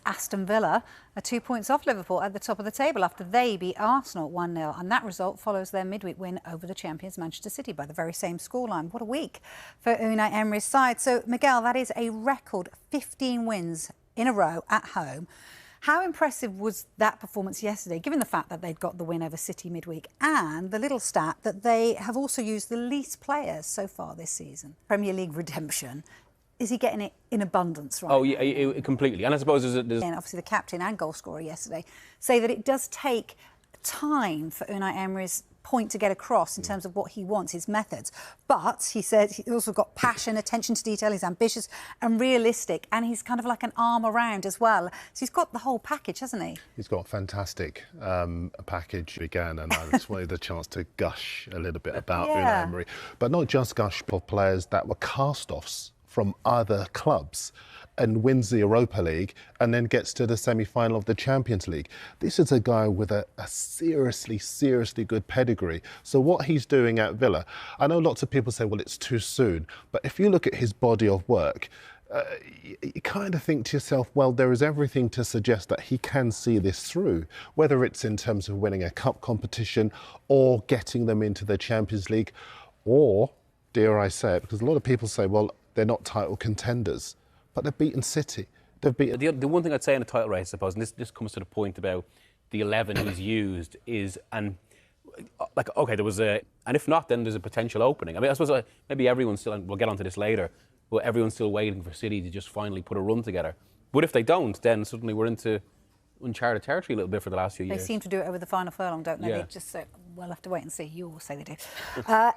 Aston Villa are 2 points off Liverpool at the top of the table after they beat Arsenal 1-0. And that result follows their midweek win over the champions Manchester City by the very same scoreline. What a week for Unai Emery's side. So, Miguel, that is a record 15 wins in a row at home. How impressive was that performance yesterday, given the fact that they'd got the win over City midweek and the little stat that they have also used the least players so far this season? Premier League redemption. Is he getting it in abundance right now? Yeah, completely. And I suppose there's... And obviously the captain and goal scorer yesterday say that it does take time for Unai Emery's point to get across in terms of what he wants, his methods. But he said he's also got passion, attention to detail, he's ambitious and realistic, and he's kind of like an arm around as well. So he's got the whole package, hasn't he? He's got a fantastic package again, and I just wanted the chance to gush a little bit about Unai Emery. But not just gush for players that were cast-offs from other clubs and wins the Europa League and then gets to the semi-final of the Champions League. This is a guy with a seriously good pedigree. So what he's doing at Villa, I know lots of people say, well, it's too soon. But if you look at his body of work, you kind of think to yourself, well, there is everything to suggest that he can see this through, whether it's in terms of winning a cup competition or getting them into the Champions League, or, dare I say it, because a lot of people say, well, they're not title contenders, but they've beaten City. They've beaten... The one thing I'd say in a title race, I suppose, and this comes to the point about the 11 he's used, is, and like, OK, there was a... And if not, then there's a potential opening. I mean, I suppose maybe everyone's still, and we'll get onto this later, but everyone's still waiting for City to just finally put a run together. But if they don't, then suddenly we're into uncharted territory a little bit for the last few years. They seem to do it over the final furlong, don't they? Yeah. They just say, we'll have to wait and see. You all say they do.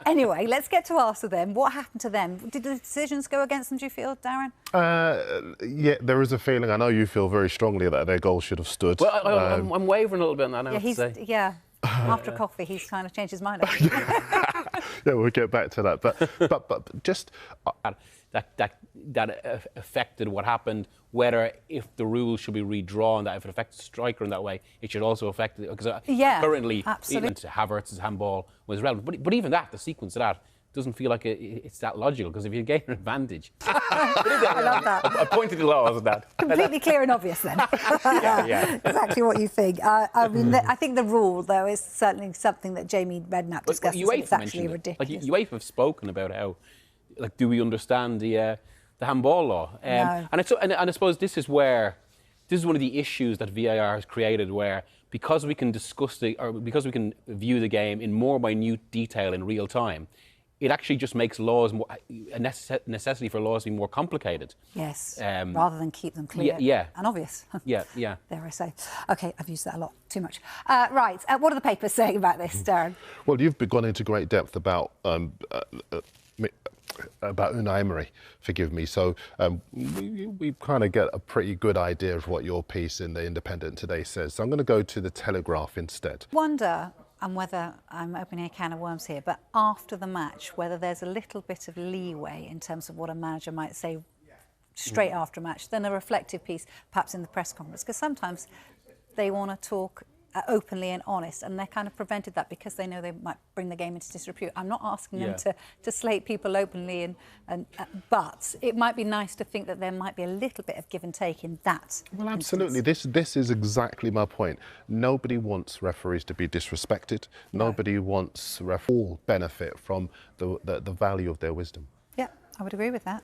Anyway, let's get to Arsenal then. What happened to them? Did the decisions go against them, do you feel, Darren? Yeah, there is a feeling. I know you feel very strongly that their goal should have stood. Well, I'm wavering a little bit on that now, I have to say. Yeah, after coffee, he's kind of changed his mind. Yeah, we'll get back to that. But just... That affected what happened, whether if the rules should be redrawn, that if it affects the striker in that way, it should also affect it. Because currently, even Havertz's handball was relevant. But even that, the sequence of that, doesn't feel like it's that logical, because if you gain an advantage... I love that. I pointed it low, wasn't that? Completely clear and obvious then. yeah. Exactly what you think. I mean, I think the rule, though, is certainly something that Jamie Redknapp discussed. It's actually ridiculous. Like, UEFA have spoken about how, like, do we understand the handball law? No. And I suppose this is one of the issues that VAR has created, where because we can because we can view the game in more minute detail in real time, it actually just makes laws a necessity for laws to be more complicated. Yes, rather than keep them clear and obvious. Yeah. Dare I say. OK, I've used that a lot, too much. Right, what are the papers saying about this, Darren? Well, you've gone into great depth about Unai Emery, forgive me. So we kind of get a pretty good idea of what your piece in The Independent today says. So I'm going to go to The Telegraph instead. Wonder, and whether I'm opening a can of worms here, but after the match, whether there's a little bit of leeway in terms of what a manager might say straight after a match than a reflective piece, perhaps in the press conference, because sometimes they want to talk openly and honest, and they're kind of prevented that because they know they might bring the game into disrepute. I'm not asking them to slate people openly, but it might be nice to think that there might be a little bit of give and take in that. Well, absolutely. This is exactly my point. Nobody wants referees to be disrespected. No. Nobody wants all benefit from the value of their wisdom. Yeah, I would agree with that.